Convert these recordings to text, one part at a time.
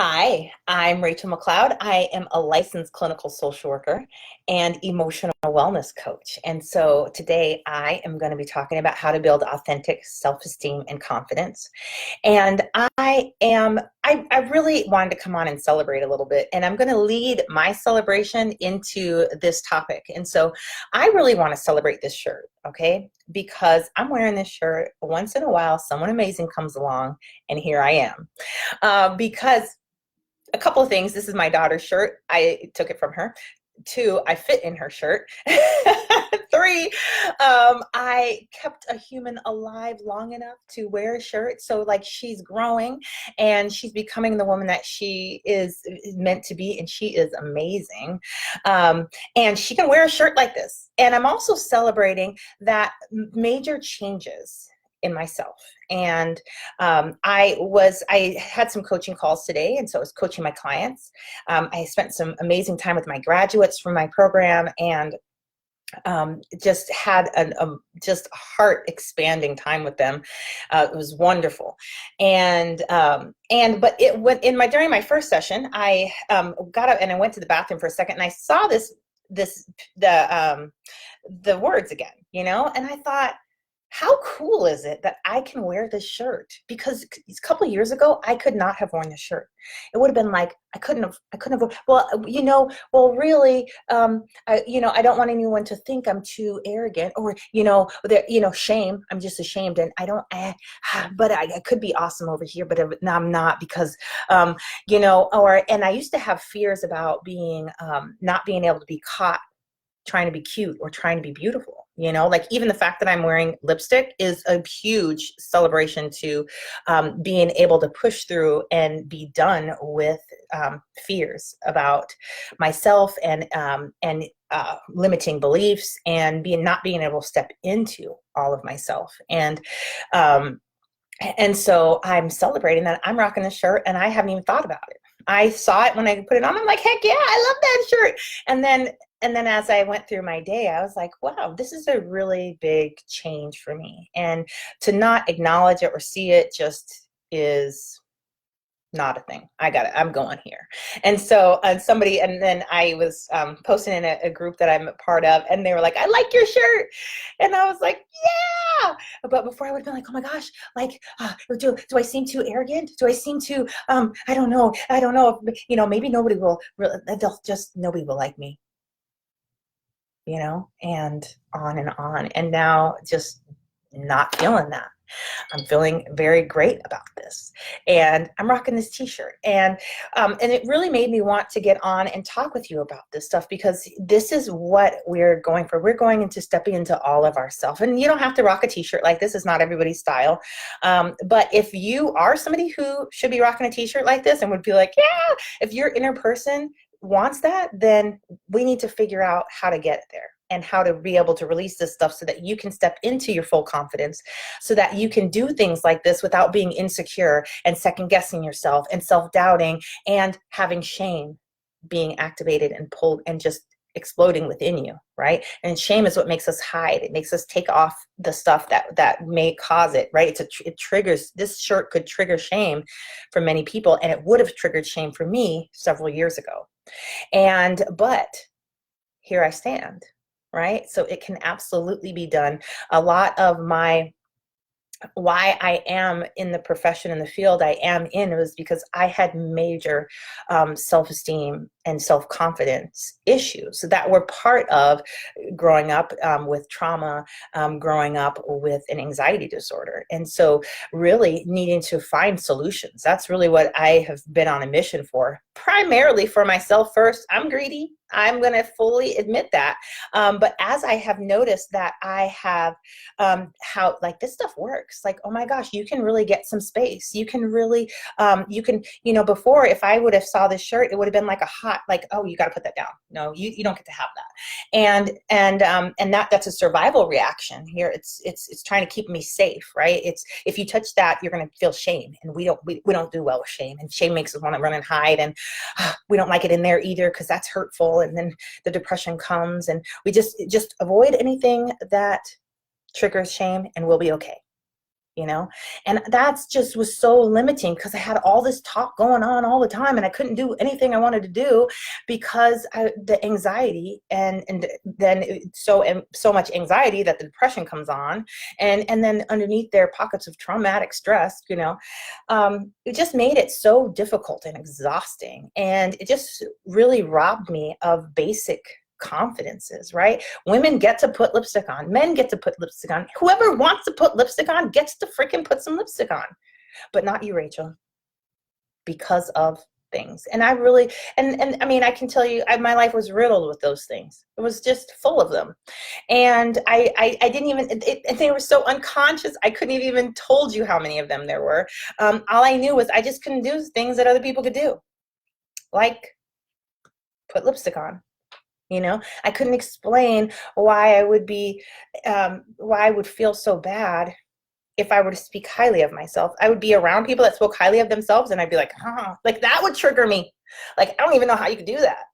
Hi, I'm Rachel McLeod. I am a licensed clinical social worker and emotional wellness coach. And so today I am going to be talking about how to build authentic self-esteem and confidence. And I really wanted to come on and celebrate a little bit. And I'm going to lead my celebration into this topic. And so I really want to celebrate this shirt, okay? Because I'm wearing this shirt once in a while, someone amazing comes along, and here I am. Because a couple of things. This is my daughter's shirt. I took it from her. Two, I fit in her shirt. Three, I kept a human alive long enough to wear a shirt. So like she's growing and she's becoming the woman that she is meant to be. And she is amazing. And she can wear a shirt like this. And I'm also celebrating that major changes in myself. And I had some coaching calls today, and so I was coaching my clients. I spent some amazing time with my graduates from my program, and just had just heart expanding time with them. It was wonderful. But it went during my first session, I got up and I went to the bathroom for a second, and I saw the words again, and I thought, how cool is it that I can wear this shirt? Because a couple of years ago, I could not have worn this shirt. It would have been like, I couldn't have, really, I don't want anyone to think I'm too arrogant or, shame. I'm just ashamed. And but I could be awesome over here, but no, I'm not because, and I used to have fears about not being able to be caught trying to be cute or trying to be beautiful. Like even the fact that I'm wearing lipstick is a huge celebration to being able to push through and be done with fears about myself and limiting beliefs and not being able to step into all of myself. And so I'm celebrating that I'm rocking this shirt and I haven't even thought about it. I saw it when I put it on. I'm like, heck yeah, I love that shirt. And then as I went through my day, I was like, wow, this is a really big change for me. And to not acknowledge it or see it just is not a thing. I got it. I'm going here. And so and then I was posting in a group that I'm a part of, and they were like, I like your shirt. And I was like, yeah. But before I would have been like, oh my gosh, like, do I seem too arrogant? Do I seem too, I don't know. Maybe nobody will, nobody will like me, and on and on. And now just not feeling that. I'm feeling very great about this, and I'm rocking this t-shirt, and it really made me want to get on and talk with you about this stuff, because this is what we're going for. We're going into stepping into all of ourselves, and you don't have to rock a t-shirt like this. Is not everybody's style, but if you are somebody who should be rocking a t-shirt like this and would be like, yeah, if your inner person wants that, then we need to figure out how to get there and how to be able to release this stuff so that you can step into your full confidence, so that you can do things like this without being insecure and second guessing yourself and self-doubting and having shame being activated and pulled and just exploding within you, right? And shame is what makes us hide. It makes us take off the stuff that may cause it, right? It triggers, this shirt could trigger shame for many people, and it would have triggered shame for me several years ago. But here I stand, right? So it can absolutely be done. A lot of why I am in the profession in the field I am in was because I had major self-esteem and self-confidence issues that were part of growing up with trauma, growing up with an anxiety disorder. And so really needing to find solutions. That's really what I have been on a mission for, primarily for myself first. I'm greedy. I'm going to fully admit that. But as I have noticed that I have how like this stuff works, like, oh my gosh, you can really get some space. You can really, before, if I would have saw this shirt, it would have been like a hot, like, oh, you got to put that down. No, you don't get to have that. And that's a survival reaction here. It's trying to keep me safe, right? It's, if you touch that, you're going to feel shame, and we don't do well with shame, and shame makes us want to run and hide, and we don't like it in there either because that's hurtful, and then the depression comes, and we just avoid anything that triggers shame, and we'll be okay. you know? And that's just was so limiting because I had all this talk going on all the time and I couldn't do anything I wanted to do because the anxiety and then so much anxiety that the depression comes on, and then underneath there pockets of traumatic stress, you know. It just made it so difficult and exhausting, and it just really robbed me of basic confidences, right? Women get to put lipstick on, men get to put lipstick on. Whoever wants to put lipstick on gets to freaking put some lipstick on, but not you, Rachel, because of things. And I really, and I mean, I can tell you, my life was riddled with those things. It was just full of them. And I didn't even, they were so unconscious. I couldn't have even told you how many of them there were. All I knew was I just couldn't do things that other people could do, like put lipstick on. You know, I couldn't explain why I would be, why I would feel so bad if I were to speak highly of myself. I would be around people that spoke highly of themselves, and I'd be like, huh, like that would trigger me. Like, I don't even know how you could do that,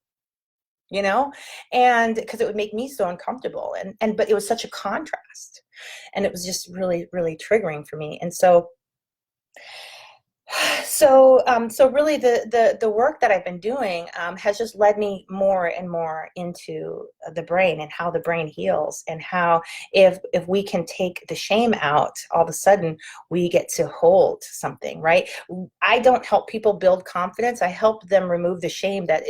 you know? And because it would make me so uncomfortable. But it was such a contrast. And it was just really, really triggering for me. And so really the work that I've been doing has just led me more and more into the brain and how the brain heals, and how if we can take the shame out, all of a sudden we get to hold something, right? I don't help people build confidence. I help them remove the shame that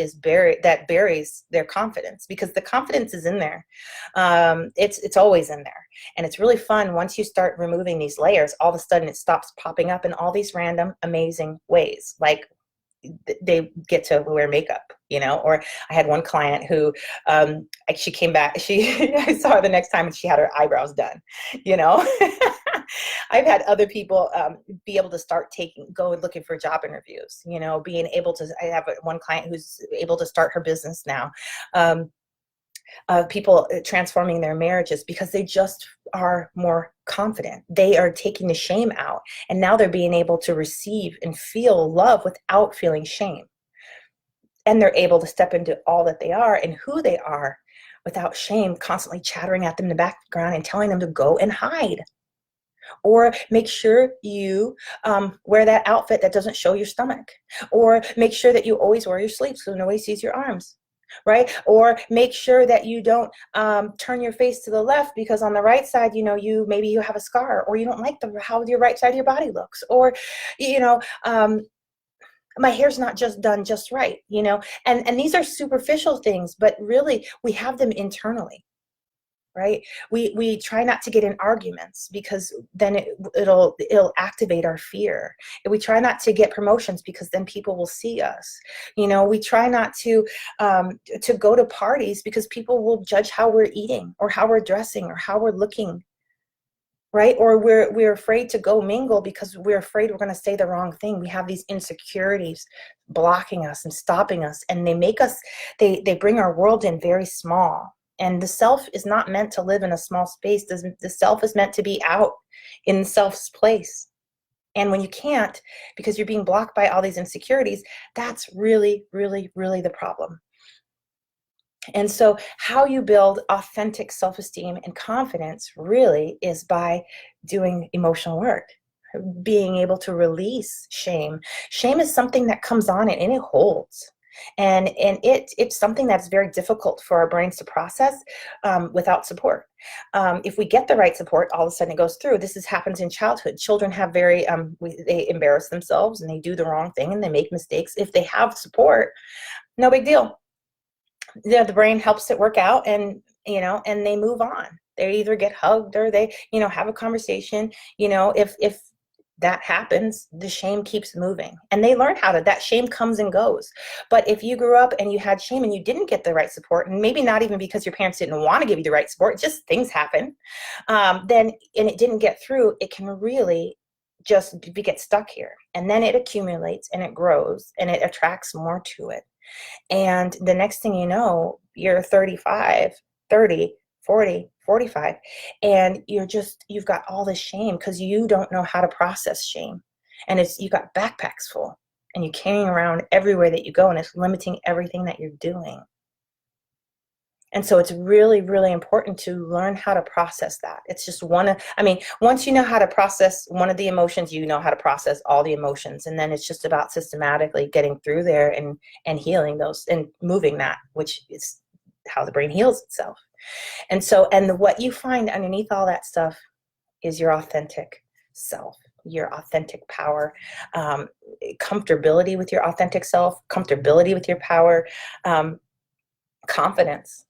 buries their confidence, because the confidence is in there. It's always in there. And it's really fun once you start removing these layers. All of a sudden it stops popping up in all these random amazing ways, like they get to wear makeup, you know. Or I had one client who she came back, I saw her the next time and she had her eyebrows done, you know. I've had other people be able to go and looking for job interviews, you know, being able to, I have one client who's able to start her business now. People transforming their marriages because they just are more confident. They are taking the shame out, and now they're being able to receive and feel love without feeling shame. And they're able to step into all that they are and who they are without shame constantly chattering at them in the background and telling them to go and hide. Or make sure you wear that outfit that doesn't show your stomach. Or make sure that you always wear your sleeves so nobody sees your arms. Right? Or make sure that you don't turn your face to the left, because on the right side, you know, maybe you have a scar, or you don't like how your right side of your body looks, or, you know, my hair's not just done just right, you know, and these are superficial things, but really we have them internally. Right? We try not to get in arguments, because then it'll activate our fear. And we try not to get promotions, because then people will see us. You know, we try not to go to parties, because people will judge how we're eating, or how we're dressing, or how we're looking. Right? Or we're afraid to go mingle because we're afraid we're going to say the wrong thing. We have these insecurities blocking us and stopping us, and they bring our world in very small. And the self is not meant to live in a small space. The self is meant to be out in the self's place. And when you can't, because you're being blocked by all these insecurities, that's really, really, really the problem. And so how you build authentic self-esteem and confidence really is by doing emotional work, being able to release shame. Shame is something that comes on it and it holds. And it's something that's very difficult for our brains to process without support. If we get the right support, all of a sudden it goes through. This happens in childhood. Children have they embarrass themselves and they do the wrong thing and they make mistakes. If they have support, no big deal. The brain helps it work out, and you know, and they move on. They either get hugged or they, you know, have a conversation. You know, if that happens, the shame keeps moving, and they learn that shame comes and goes. But if you grew up and you had shame and you didn't get the right support, and maybe not even because your parents didn't want to give you the right support, just things happen, then, and it didn't get through, it can really just get stuck here. And then it accumulates and it grows and it attracts more to it. And the next thing you know, you're 35, 30, 40, 45, and you've got all this shame because you don't know how to process shame. And you've got backpacks full and you're carrying around everywhere that you go, and it's limiting everything that you're doing. And so it's really, really important to learn how to process that. It's just I mean, once you know how to process one of the emotions, you know how to process all the emotions. And then it's just about systematically getting through there and healing those and moving that, which is how the brain heals itself. And so, and what you find underneath all that stuff is your authentic self, your authentic power, comfortability with your authentic self, comfortability with your power, confidence.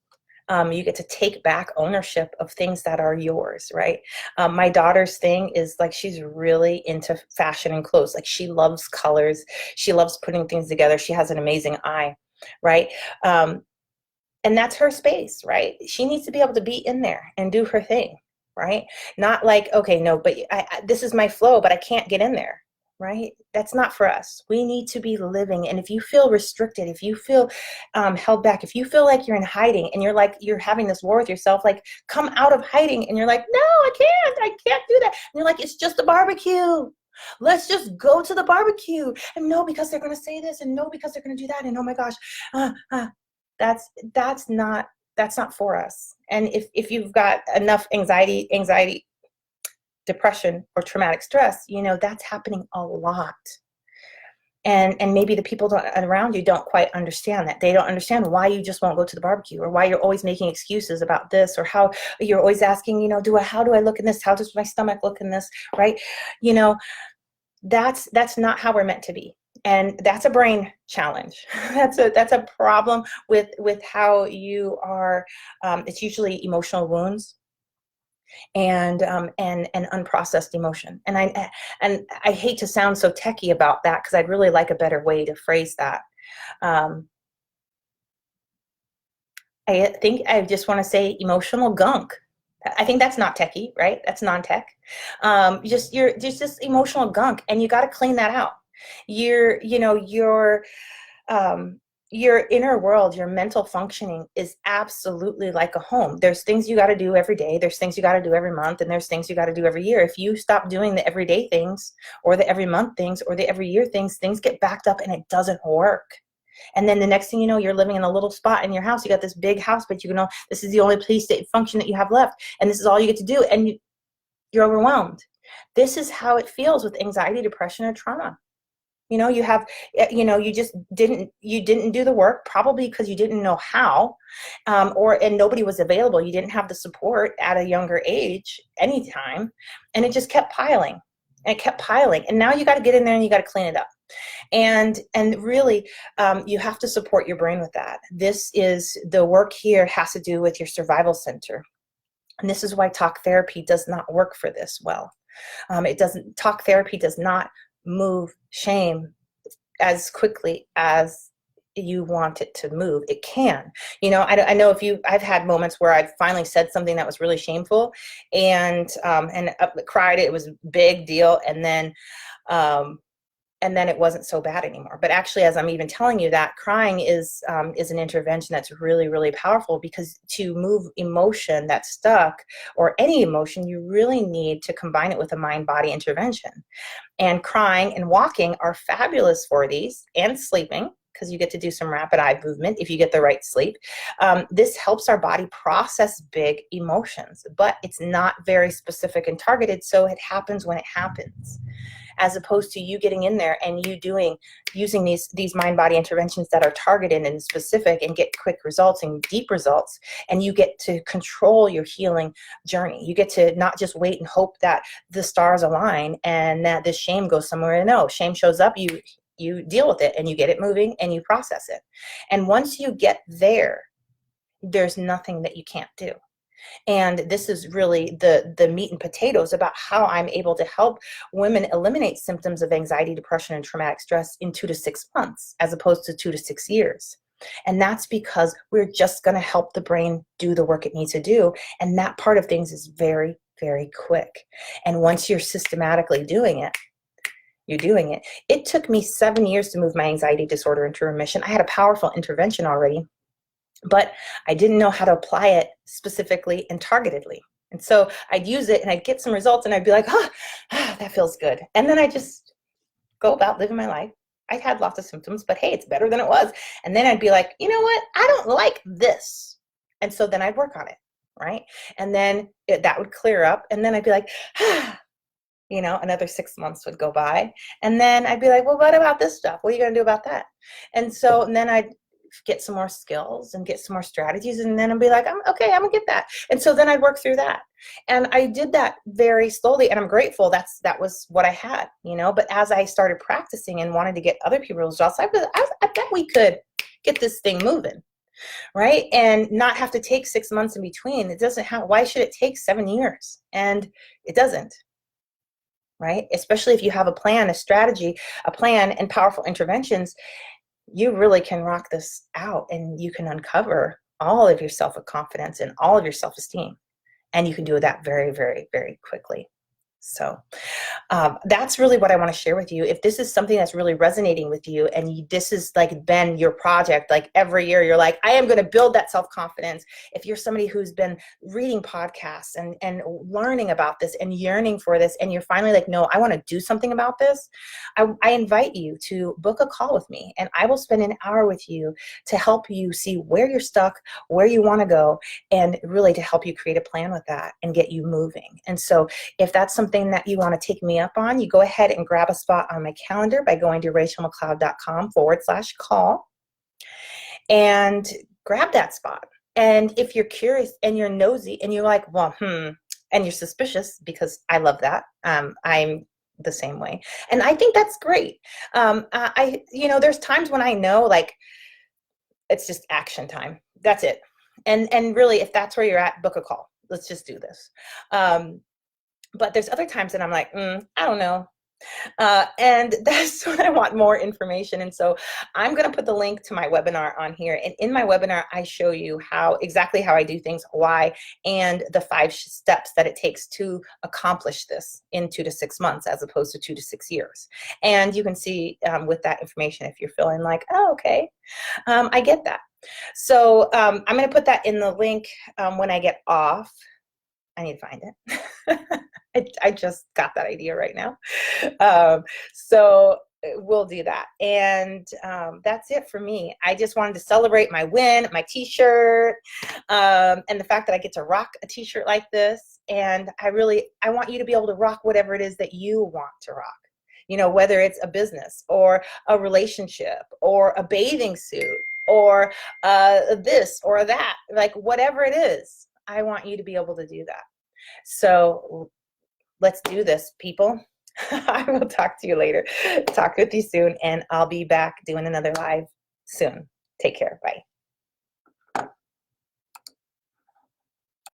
You get to take back ownership of things that are yours, right? My daughter's thing is like, she's really into fashion and clothes. Like, she loves colors. She loves putting things together. She has an amazing eye, right? And that's her space, right? She needs to be able to be in there and do her thing, right? Not like, okay, no, but this is my flow, but I can't get in there, right? That's not for us. We need to be living. And if you feel restricted, if you feel held back, if you feel like you're in hiding and you're having this war with yourself, like, come out of hiding, and you're like, no, I can't do that. And you're like, it's just a barbecue. Let's just go to the barbecue. And no, because they're going to say this, and no, because they're going to do that. And oh my gosh, that's not for us. And if you've got enough anxiety, depression, or traumatic stress, that's happening a lot. And maybe the people around you don't quite understand that. They don't understand why you just won't go to the barbecue, or why you're always making excuses about this, or how you're always asking, how do I look in this? How does my stomach look in this? Right? That's not how we're meant to be. And that's a brain challenge. That's a problem with how you are. It's usually emotional wounds and unprocessed emotion. And I hate to sound so techie about that, because I'd really like a better way to phrase that. I think I just want to say emotional gunk. I think that's not techie, right? That's non-tech. Just emotional gunk, and you got to clean that out. Your inner world, your mental functioning is absolutely like a home. There's things you got to do every day. There's things you got to do every month, and there's things you got to do every year. If you stop doing the everyday things, or the every month things, or the every year things get backed up, and it doesn't work. And then the next thing you know, you're living in a little spot in your house. You got this big house, but this is the only place that function that you have left, and this is all you get to do, and you're overwhelmed. This is how it feels with anxiety, depression, or trauma. You just didn't do the work, probably because you didn't know how, and nobody was available. You didn't have the support at a younger age, anytime, and it just kept piling, and it kept piling. And now you got to get in there and you got to clean it up. And really, you have to support your brain with that. The work here has to do with your survival center. And this is why talk therapy does not work for this well. Talk therapy does not move shame as quickly as you want it to move. It can. I know I've had moments where I've finally said something that was really shameful, and cried. It was a big deal. And then it wasn't so bad anymore. But actually, as I'm even telling you that, crying is an intervention that's really, really powerful, because to move emotion that's stuck, or any emotion, you really need to combine it with a mind-body intervention. And crying and walking are fabulous for these, and sleeping, because you get to do some rapid eye movement if you get the right sleep. This helps our body process big emotions, but it's not very specific and targeted, so it happens when it happens, as opposed to you getting in there and using these mind-body interventions that are targeted and specific and get quick results and deep results. And you get to control your healing journey. You get to not just wait and hope that the stars align and that this shame goes somewhere. No, shame shows up, you deal with it, and you get it moving, and you process it. And once you get there, there's nothing that you can't do. And this is really the meat and potatoes about how I'm able to help women eliminate symptoms of anxiety, depression, and traumatic stress in 2 to 6 months, as opposed to 2 to 6 years. And that's because we're just going to help the brain do the work it needs to do. And that part of things is very, very quick. And once you're systematically doing it, you're doing it. It took me 7 years to move my anxiety disorder into remission. I had a powerful intervention already, but I didn't know how to apply it specifically and targetedly. And so I'd use it and I'd get some results and I'd be like, that feels good. And then I just go about living my life. I had lots of symptoms, but hey, it's better than it was. And then I'd be like, you know what? I don't like this. And so then I'd work on it, right? And then that would clear up, and then I'd be like, another 6 months would go by, and then I'd be like, well, what about this stuff? What are you going to do about that? And then I'd get some more skills and get some more strategies, and then I'd be like, I'm okay, I'm gonna get that. And so then I'd work through that, and I did that very slowly, and I'm grateful that was what I had, but as I started practicing and wanted to get other people's results, I bet we could get this thing moving, right? And not have to take 6 months in between. It doesn't have, why should it take 7 years? And it doesn't, right? Especially if you have a plan, a strategy, a plan, and powerful interventions, you really can rock this out, and you can uncover all of your self-confidence and all of your self-esteem. And you can do that very, very, very quickly. So that's really what I want to share with you. If this is something that's really resonating with you, and this has like been your project, like every year you're like, I am going to build that self-confidence. If you're somebody who's been reading podcasts and learning about this and yearning for this, and you're finally like, no, I want to do something about this, I invite you to book a call with me, and I will spend an hour with you to help you see where you're stuck, where you want to go, and really to help you create a plan with that and get you moving. And so if that's something that you want to take me up on, you go ahead and grab a spot on my calendar by going to rachelmcleod.com/call and grab that spot. And if you're curious and you're nosy and you're like, well, and you're suspicious, because I love that. I'm the same way. And I think that's great. There's times when I know, like, it's just action time. That's it. And really, if that's where you're at, book a call. Let's just do this. But there's other times that I'm like, I don't know. And that's when I want more information. And so I'm going to put the link to my webinar on here. And in my webinar, I show you exactly how I do things, why, and the 5 steps that it takes to accomplish this in 2 to 6 months, as opposed to 2 to 6 years. And you can see with that information, if you're feeling like, oh, okay, I get that. So I'm going to put that in the link when I get off. I need to find it. I just got that idea right now. So we'll do that. And that's it for me. I just wanted to celebrate my win, my t-shirt, and the fact that I get to rock a t-shirt like this. And I want you to be able to rock whatever it is that you want to rock. Whether it's a business or a relationship or a bathing suit or this or that, like whatever it is, I want you to be able to do that. So let's do this, people. I will talk to you later. Talk with you soon, and I'll be back doing another live soon. Take care. Bye.